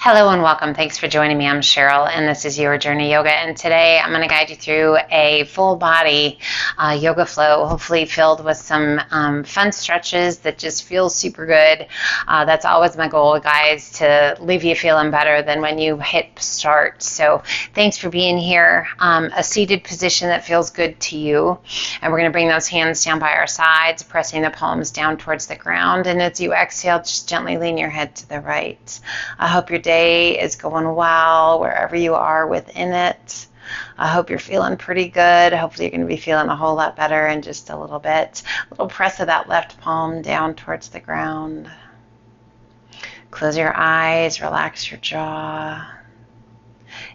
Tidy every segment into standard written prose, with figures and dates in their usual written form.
Hello and welcome. Thanks for joining me. I'm Cheryl and this is Your Journey Yoga, and today I'm going to guide you through a full body yoga flow, hopefully filled with some fun stretches that just feel super good. That's always my goal, guys, to leave you feeling better than when you hit start. So thanks for being here. A seated position that feels good to you, and we're going to bring those hands down by our sides, pressing the palms down towards the ground, and as you exhale, just gently lean your head to the right. I hope your day is going well wherever you are within it. I hope you're feeling pretty good. Hopefully you're going to be feeling a whole lot better in just a little bit. A little press of that left palm down towards the ground. Close your eyes, relax your jaw.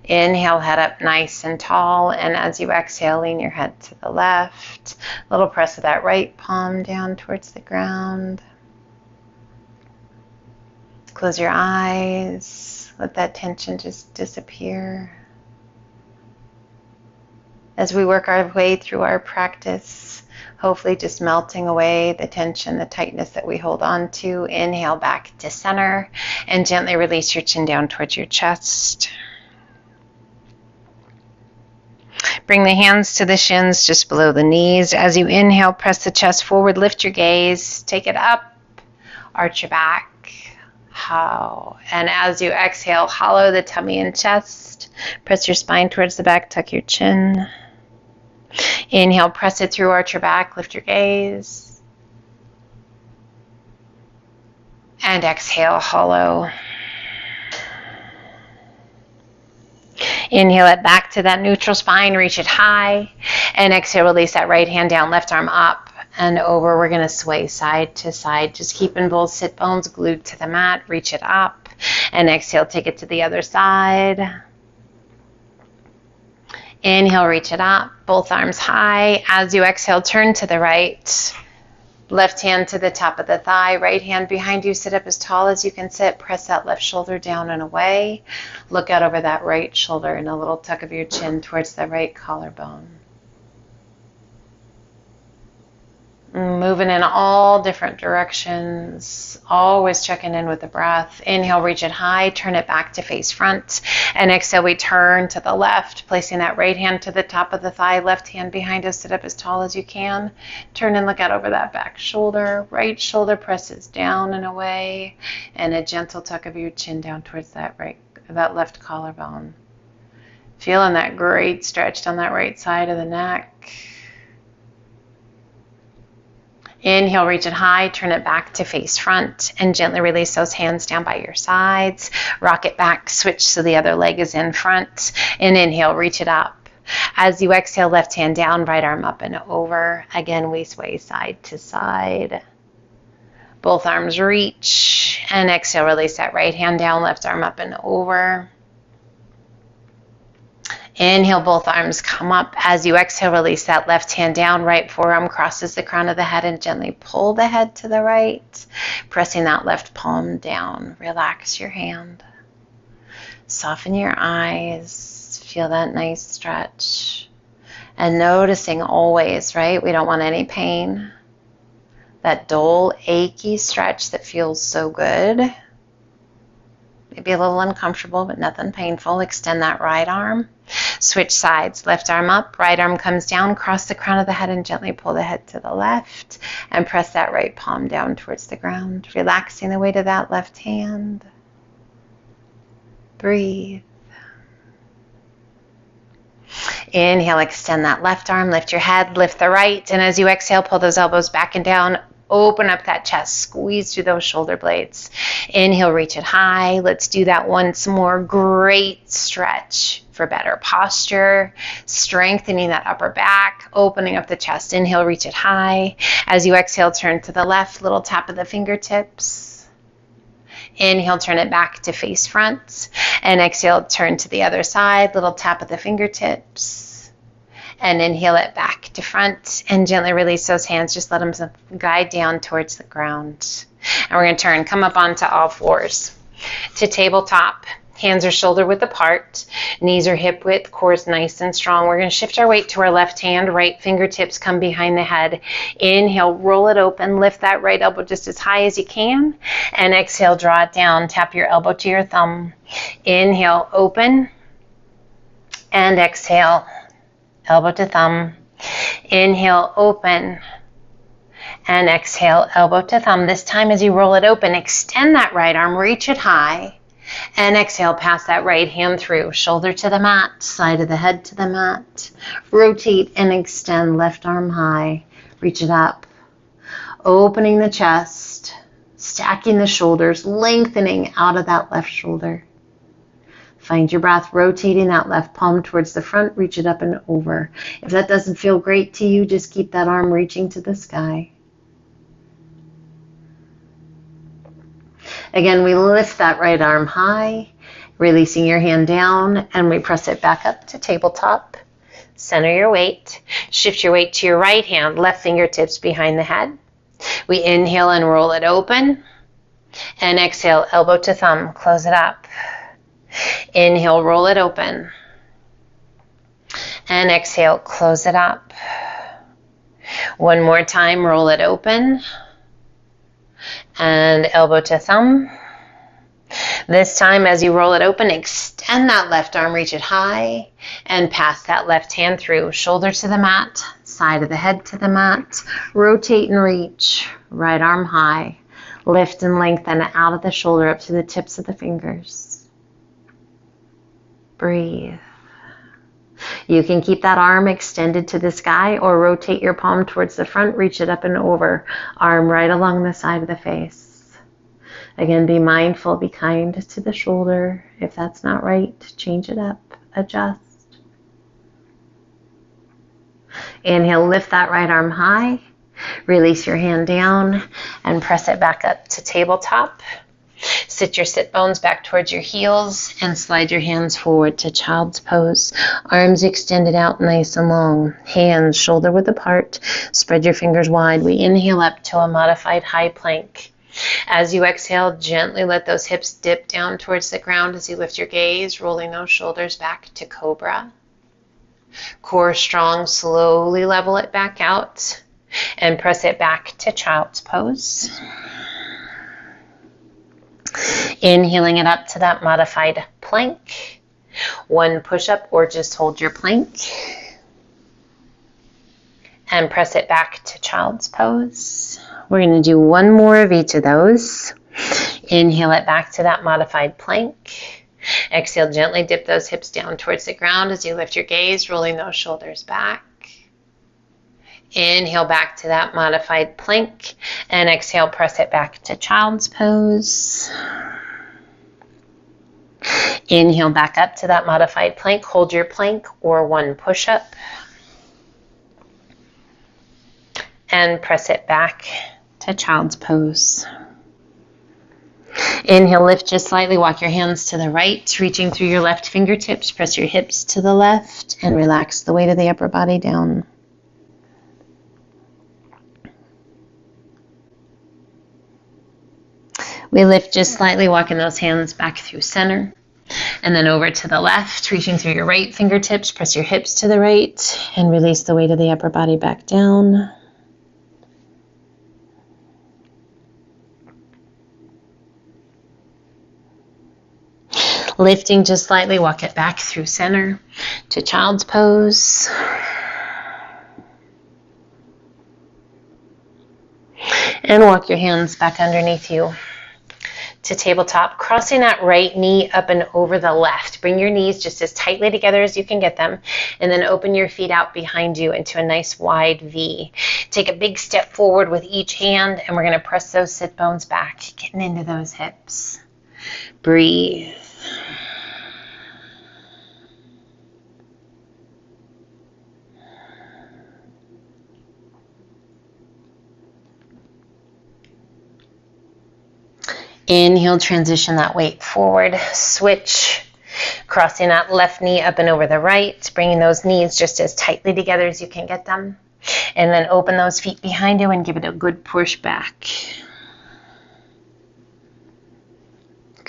Inhale, head up nice and tall, and as you exhale, lean your head to the left. A little press of that right palm down towards the ground. Close your eyes, let that tension just disappear. As we work our way through our practice, hopefully just melting away the tension, the tightness that we hold on to. Inhale back to center and gently release your chin down towards your chest. Bring the hands to the shins just below the knees. As you inhale, press the chest forward, lift your gaze, take it up, arch your back. And as you exhale, hollow the tummy and chest. Press your spine towards the back, tuck your chin. Inhale, press it through, arch your back, lift your gaze. And exhale, hollow. Inhale it back to that neutral spine, reach it high. And exhale, release that right hand down, left arm up and over. We're going to sway side to side, just keeping both sit bones glued to the mat. Reach it up and exhale, take it to the other side. Inhale, reach it up, both arms high. As you exhale, turn to the right. Left hand to the top of the thigh, right hand behind you. Sit up as tall as you can sit. Press that left shoulder down and away. Look out over that right shoulder and a little tuck of your chin towards the right collarbone. Moving in all different directions, always checking in with the breath. Inhale, reach it high, turn it back to face front. And exhale, we turn to the left, placing that right hand to the top of the thigh, left hand behind us. Sit up as tall as you can. Turn and look out over that back shoulder. Right shoulder presses down and away, and a gentle tuck of your chin down towards that left collarbone. Feeling that great stretch down that right side of the neck. Inhale, reach it high, turn it back to face front, and gently release those hands down by your sides. Rock it back, switch so the other leg is in front. And inhale, reach it up. As you exhale, left hand down, right arm up and over. Again, we sway side to side. Both arms reach, and exhale, release that right hand down, left arm up and over. Inhale, both arms come up. As you exhale, release that left hand down. Right forearm crosses the crown of the head and gently pull the head to the right, pressing that left palm down. Relax your hand. Soften your eyes. Feel that nice stretch. And noticing always, right? We don't want any pain. That dull, achy stretch that feels so good. Maybe a little uncomfortable, but nothing painful. Extend that right arm. Switch sides. Left arm up, right arm comes down, cross the crown of the head and gently pull the head to the left and press that right palm down towards the ground, relaxing the weight of that left hand. Breathe. Inhale, extend that left arm, lift your head, lift the right, and as you exhale, pull those elbows back and down. Open up that chest, squeeze through those shoulder blades. Inhale, reach it high. Let's do that once more. Great stretch for better posture, strengthening that upper back, opening up the chest. Inhale, reach it high. As you exhale, turn to the left, little tap of the fingertips. Inhale, turn it back to face front. And exhale, turn to the other side, little tap of the fingertips. And inhale it back to front and gently release those hands. Just let them guide down towards the ground. And we're going to turn, come up onto all fours to tabletop. Hands are shoulder width apart. Knees are hip width. Core is nice and strong. We're going to shift our weight to our left hand. Right fingertips come behind the head. Inhale, roll it open. Lift that right elbow just as high as you can. And exhale, draw it down. Tap your elbow to your thumb. Inhale, open. And exhale, elbow to thumb. Inhale, open. And exhale, elbow to thumb. This time as you roll it open, extend that right arm, reach it high. And exhale, pass that right hand through. Shoulder to the mat, side of the head to the mat. Rotate and extend, left arm high. Reach it up. Opening the chest, stacking the shoulders, lengthening out of that left shoulder. Find your breath, rotating that left palm towards the front, reach it up and over. If that doesn't feel great to you, just keep that arm reaching to the sky. Again, we lift that right arm high, releasing your hand down, and we press it back up to tabletop. Center your weight. Shift your weight to your right hand, left fingertips behind the head. We inhale and roll it open. And exhale, elbow to thumb, close it up. Inhale, roll it open. And exhale, close it up. One more time, roll it open. And elbow to thumb. This time, as you roll it open, extend that left arm, reach it high, and pass that left hand through. Shoulder to the mat, side of the head to the mat. Rotate and reach, right arm high. Lift and lengthen out of the shoulder up to the tips of the fingers. Breathe. You can keep that arm extended to the sky or rotate your palm towards the front, reach it up and over, arm right along the side of the face. Again, be mindful, be kind to the shoulder. If that's not right, change it up, adjust. Inhale, lift that right arm high, release your hand down and press it back up to tabletop. Sit your sit bones back towards your heels and slide your hands forward to child's pose. Arms extended out nice and long. Hands shoulder width apart. Spread your fingers wide. We inhale up to a modified high plank. As you exhale, gently let those hips dip down towards the ground as you lift your gaze, rolling those shoulders back to cobra. Core strong, slowly level it back out and press it back to child's pose. Inhaling it up to that modified plank. One push-up or just hold your plank. And press it back to child's pose. We're going to do one more of each of those. Inhale it back to that modified plank. Exhale, gently dip those hips down towards the ground as you lift your gaze, rolling those shoulders back. Inhale back to that modified plank, and exhale, press it back to child's pose. Inhale back up to that modified plank, hold your plank or one push-up, and press it back to child's pose. Inhale, lift just slightly, walk your hands to the right, reaching through your left fingertips, press your hips to the left, and relax the weight of the upper body down. We lift just slightly, walking those hands back through center. And then over to the left, reaching through your right fingertips, press your hips to the right, and release the weight of the upper body back down. Lifting just slightly, walk it back through center to child's pose. And walk your hands back underneath you to tabletop, crossing that right knee up and over the left. Bring your knees just as tightly together as you can get them, and then open your feet out behind you into a nice wide V. Take a big step forward with each hand, and we're going to press those sit bones back, getting into those hips. Breathe. Inhale, transition that weight forward. Switch, crossing that left knee up and over the right, bringing those knees just as tightly together as you can get them. And then open those feet behind you and give it a good push back.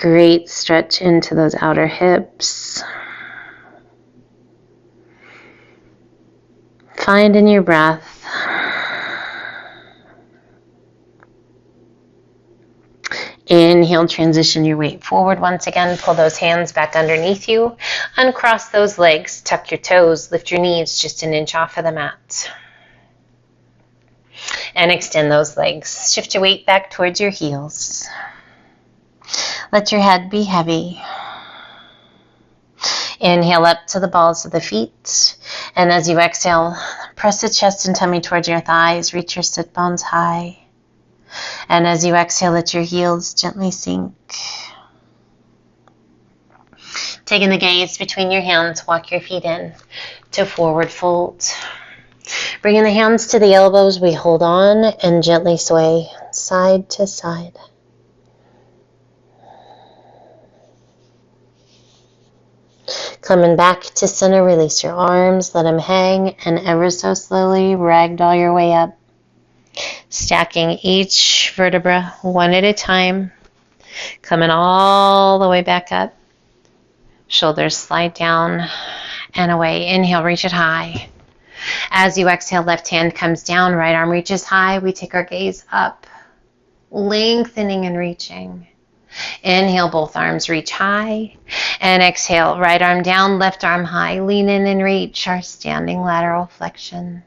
Great stretch into those outer hips. Find in your breath. Inhale, transition your weight forward once again. Pull those hands back underneath you. Uncross those legs, tuck your toes, lift your knees just an inch off of the mat. And extend those legs. Shift your weight back towards your heels. Let your head be heavy. Inhale up to the balls of the feet. And as you exhale, press the chest and tummy towards your thighs. Reach your sit bones high. And as you exhale, let your heels gently sink. Taking the gaze between your hands, walk your feet in to forward fold. Bringing the hands to the elbows, we hold on and gently sway side to side. Coming back to center, release your arms, let them hang, and ever so slowly ragdoll your way up. Stacking each vertebra one at a time, coming all the way back up. Shoulders slide down and away. Inhale, reach it high. As you exhale, left hand comes down, right arm reaches high. We take our gaze up, lengthening and reaching. Inhale, both arms reach high. And exhale, right arm down, left arm high. Lean in and reach our standing lateral flexion.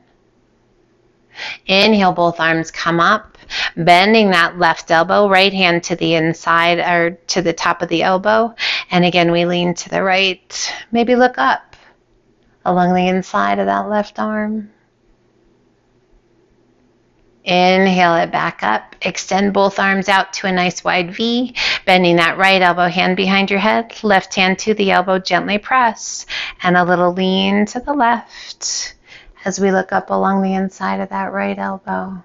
Inhale, both arms come up, bending that left elbow, right hand to the inside or to the top of the elbow. And again, we lean to the right. Maybe look up along the inside of that left arm. Inhale it back up. Extend both arms out to a nice wide V, bending that right elbow, hand behind your head, left hand to the elbow, gently press, and a little lean to the left as we look up along the inside of that right elbow.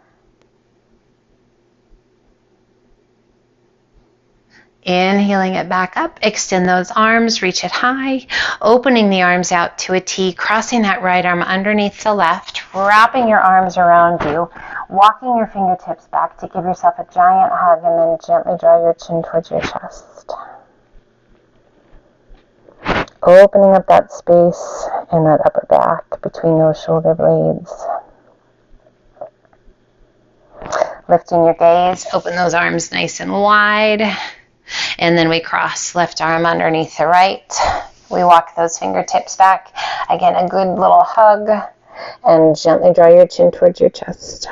Inhaling it back up, extend those arms, reach it high, opening the arms out to a T, crossing that right arm underneath the left, wrapping your arms around you, walking your fingertips back to give yourself a giant hug, and then gently draw your chin towards your chest. Opening up that space in that upper back between those shoulder blades. Lifting your gaze, open those arms nice and wide. And then we cross left arm underneath the right. We walk those fingertips back. Again, a good little hug. And gently draw your chin towards your chest.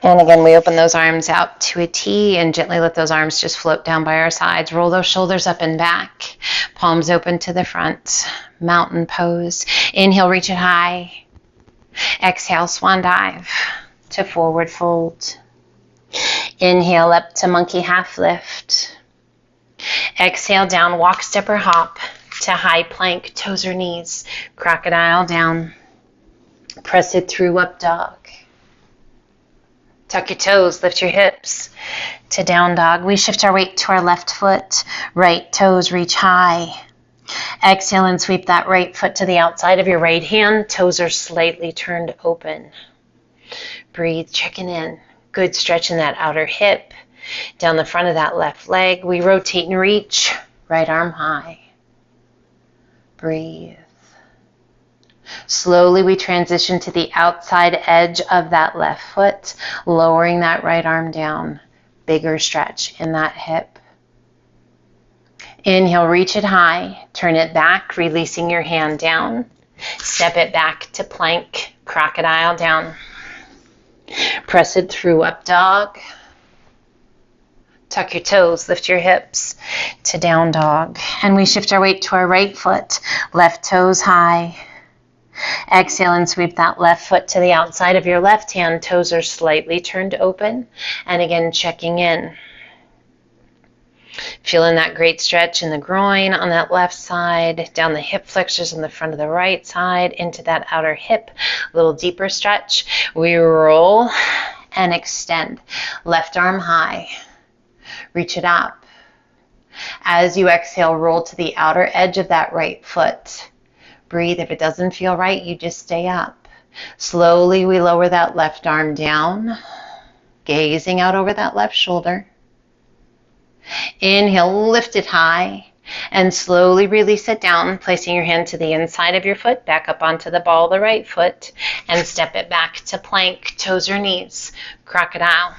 And again, we open those arms out to a T and gently let those arms just float down by our sides. Roll those shoulders up and back. Palms open to the front. Mountain pose. Inhale, reach it high. Exhale, swan dive to forward fold. Inhale up to monkey half lift. Exhale down, walk, step, or hop to high plank, toes or knees. Crocodile down. Press it through, up dog. Tuck your toes, lift your hips to down dog. We shift our weight to our left foot. Right toes reach high. Exhale and sweep that right foot to the outside of your right hand. Toes are slightly turned open. Breathe, checking in. Good stretch in that outer hip. Down the front of that left leg. We rotate and reach. Right arm high. Breathe. Slowly we transition to the outside edge of that left foot, lowering that right arm down. Bigger stretch in that hip. Inhale, reach it high, turn it back, releasing your hand down. Step it back to plank, crocodile down. Press it through, up dog. Tuck your toes, lift your hips to down dog. And we shift our weight to our right foot, left toes high. Exhale and sweep that left foot to the outside of your left hand. Toes are slightly turned open. And again, checking in. Feeling that great stretch in the groin on that left side, down the hip flexors on the front of the right side, into that outer hip. A little deeper stretch. We roll and extend. Left arm high. Reach it up. As you exhale, roll to the outer edge of that right foot. Breathe. If it doesn't feel right, you just stay up. Slowly we lower that left arm down, gazing out over that left shoulder. Inhale, lift it high, and slowly release it down, placing your hand to the inside of your foot, back up onto the ball of the right foot, and step it back to plank, toes or knees, crocodile.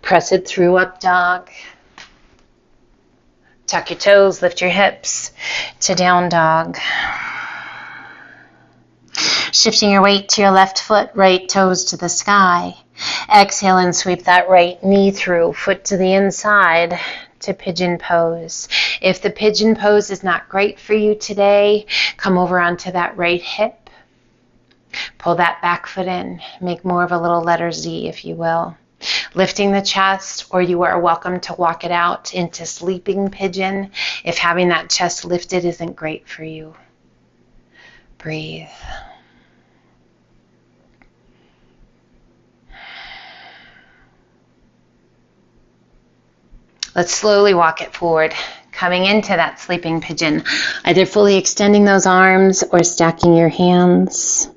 Press it through, up dog. Tuck your toes, lift your hips to down dog. Shifting your weight to your left foot, right toes to the sky. Exhale and sweep that right knee through, foot to the inside to pigeon pose. If the pigeon pose is not great for you today, come over onto that right hip. Pull that back foot in. Make more of a little letter Z, if you will. Lifting the chest, or you are welcome to walk it out into sleeping pigeon if having that chest lifted isn't great for you. Breathe. Let's slowly walk it forward, coming into that sleeping pigeon, either fully extending those arms or stacking your hands.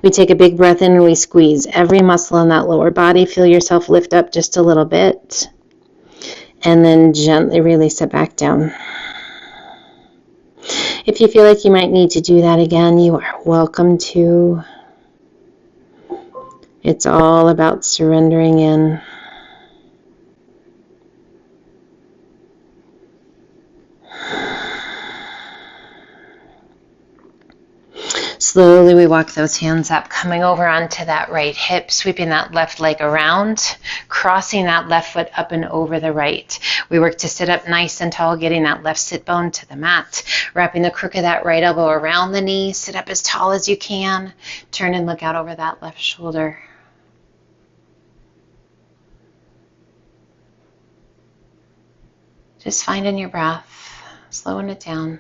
We take a big breath in and we squeeze every muscle in that lower body. Feel yourself lift up just a little bit. And then gently release it back down. If you feel like you might need to do that again, you are welcome to. It's all about surrendering in. Slowly we walk those hands up, coming over onto that right hip, sweeping that left leg around, crossing that left foot up and over the right. We work to sit up nice and tall, getting that left sit bone to the mat, wrapping the crook of that right elbow around the knee. Sit up as tall as you can. Turn and look out over that left shoulder. Just finding your breath, slowing it down.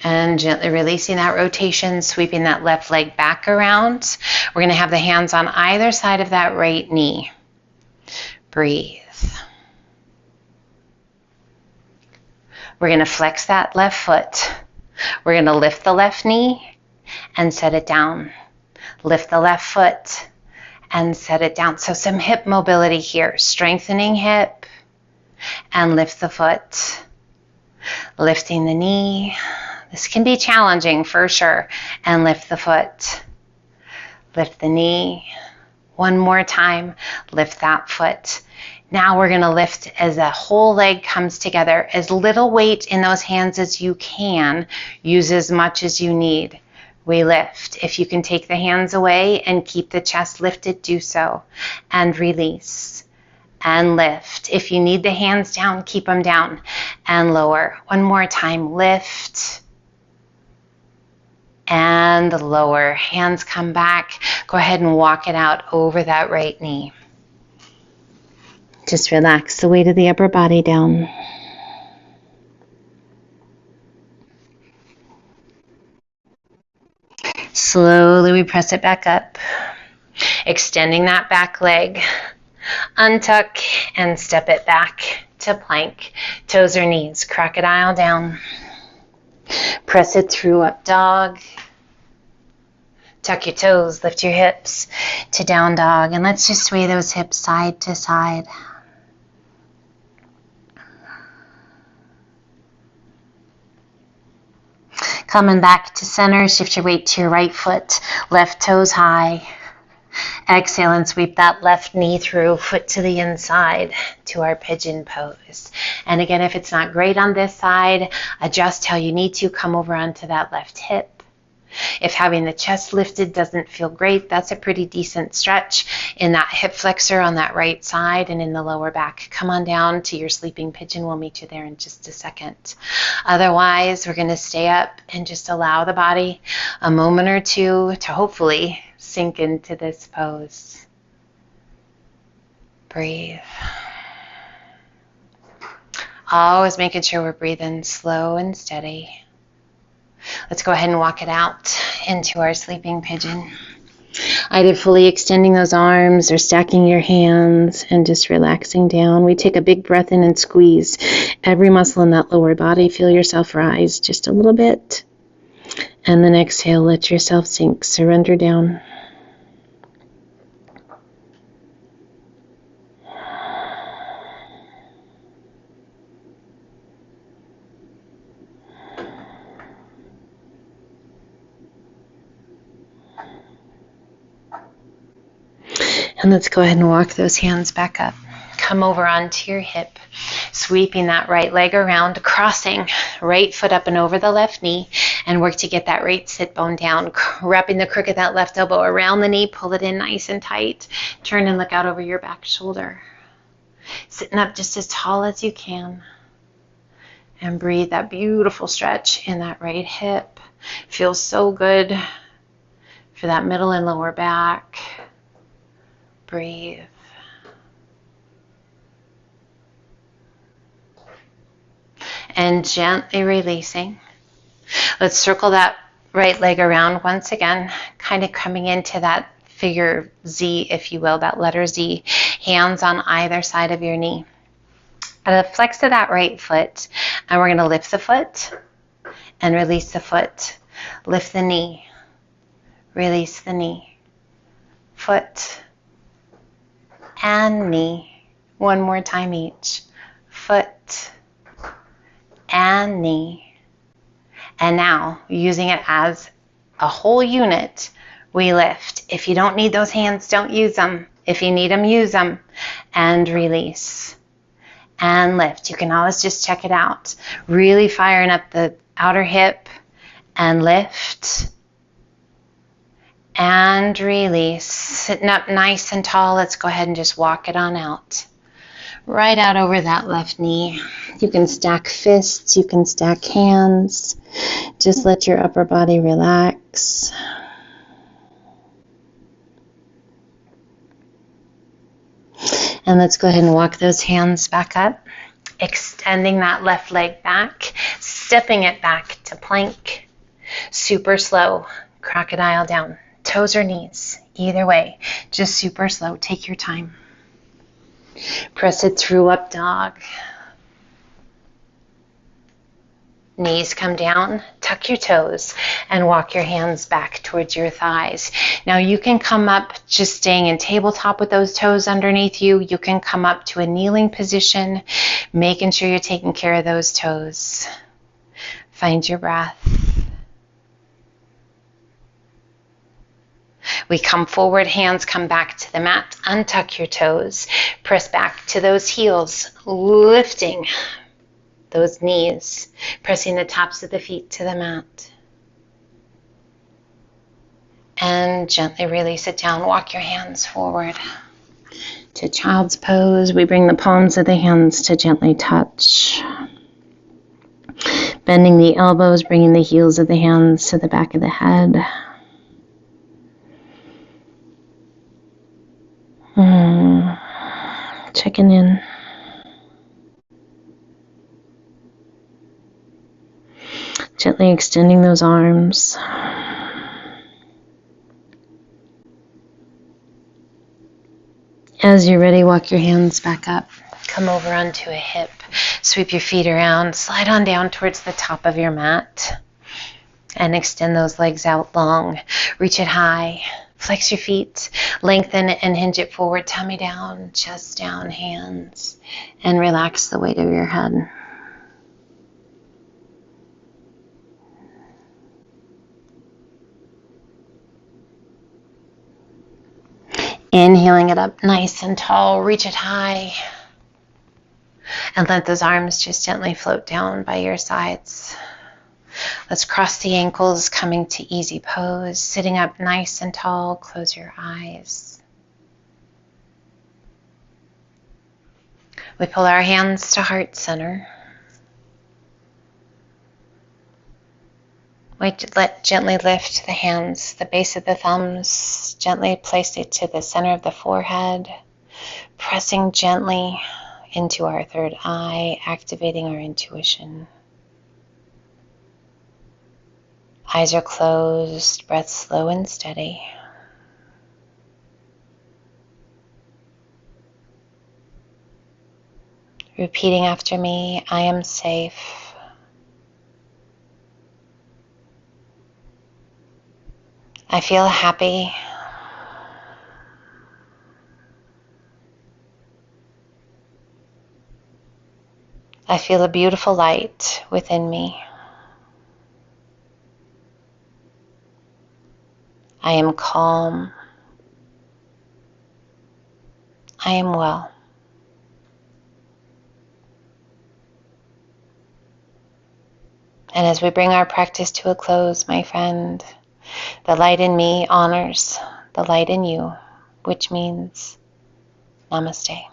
And gently releasing that rotation, sweeping that left leg back around. We're going to have the hands on either side of that right knee. Breathe. We're going to flex that left foot. We're going to lift the left knee and set it down. Lift the left foot and set it down. So some hip mobility here. Strengthening hip and lift the foot. Lifting the knee. This can be challenging for sure. And lift the foot. Lift the knee. One more time. Lift that foot. Now we're going to lift as the whole leg comes together. As little weight in those hands as you can. Use as much as you need. We lift. If you can take the hands away and keep the chest lifted, do so. And release. And lift. If you need the hands down, keep them down. And lower. One more time. Lift. And lower. Hands come back. Go ahead and walk it out over that right knee. Just relax the weight of the upper body down. Slowly we press it back up. Extending that back leg. Untuck and step it back to plank. Toes or knees. Crocodile down. Press it through, up dog. Tuck your toes, lift your hips to down dog. And let's just sway those hips side to side. Coming back to center, shift your weight to your right foot, left toes high. Exhale and sweep that left knee through, foot to the inside to our pigeon pose. And again, if it's not great on this side, adjust how you need to. Come over onto that left hip. If having the chest lifted doesn't feel great, that's a pretty decent stretch in that hip flexor on that right side and in the lower back. Come on down to your sleeping pigeon. We'll meet you there in just a second. Otherwise, we're going to stay up and just allow the body a moment or two to hopefully sink into this pose. Breathe. Always making sure we're breathing slow and steady. Let's go ahead and walk it out into our sleeping pigeon. Either fully extending those arms or stacking your hands and just relaxing down. We take a big breath in and squeeze every muscle in that lower body. Feel yourself rise just a little bit. And then exhale, let yourself sink, surrender down. And let's go ahead and walk those hands back up. Come over onto your hip, sweeping that right leg around, crossing right foot up and over the left knee, and work to get that right sit bone down, wrapping the crook of that left elbow around the knee, pull it in nice and tight, turn and look out over your back shoulder. Sitting up just as tall as you can, and breathe that beautiful stretch in that right hip. Feels so good for that middle and lower back. Breathe. And gently releasing. Let's circle that right leg around once again, kind of coming into that figure Z, if you will, that letter Z. Hands on either side of your knee. Flex to that right foot, and we're going to lift the foot and release the foot. Lift the knee, release the knee. Foot and knee. One more time each. Foot and knee. And now, using it as a whole unit, we lift. If you don't need those hands, don't use them. If you need them, use them. And release. And lift. You can always just check it out. Really firing up the outer hip. And lift. And release. Sitting up nice and tall. Let's go ahead and just walk it on out. Right out over that left knee. You can stack fists. You can stack hands. Just let your upper body relax. And let's go ahead and walk those hands back up. Extending that left leg back. Stepping it back to plank. Super slow. Crocodile down. Toes or knees, either way, just super slow. Take your time. Press it through up dog. Knees come down, tuck your toes, and walk your hands back towards your thighs. Now you can come up just staying in tabletop with those toes underneath you. You can come up to a kneeling position, making sure you're taking care of those toes. Find your breath. We come forward, hands come back to the mat, untuck your toes, press back to those heels, lifting those knees, pressing the tops of the feet to the mat. And gently release it down, walk your hands forward to child's pose. We bring the palms of the hands to gently touch. Bending the elbows, bringing the heels of the hands to the back of the head. Checking in. Gently extending those arms. As you're ready, walk your hands back up. Come over onto a hip. Sweep your feet around. Slide on down towards the top of your mat. And extend those legs out long. Reach it high. Flex your feet, lengthen and hinge it forward, tummy down, chest down, hands, and relax the weight of your head. Inhaling it up nice and tall, reach it high, and let those arms just gently float down by your sides. Let's cross the ankles, coming to easy pose, sitting up nice and tall, close your eyes. We pull our hands to heart center. Gently lift the hands, the base of the thumbs, gently place it to the center of the forehead, pressing gently into our third eye, activating our intuition. Eyes are closed, breath slow and steady. Repeating after me, I am safe. I feel happy. I feel a beautiful light within me. I am calm. I am well. And as we bring our practice to a close, my friend, the light in me honors the light in you, which means namaste.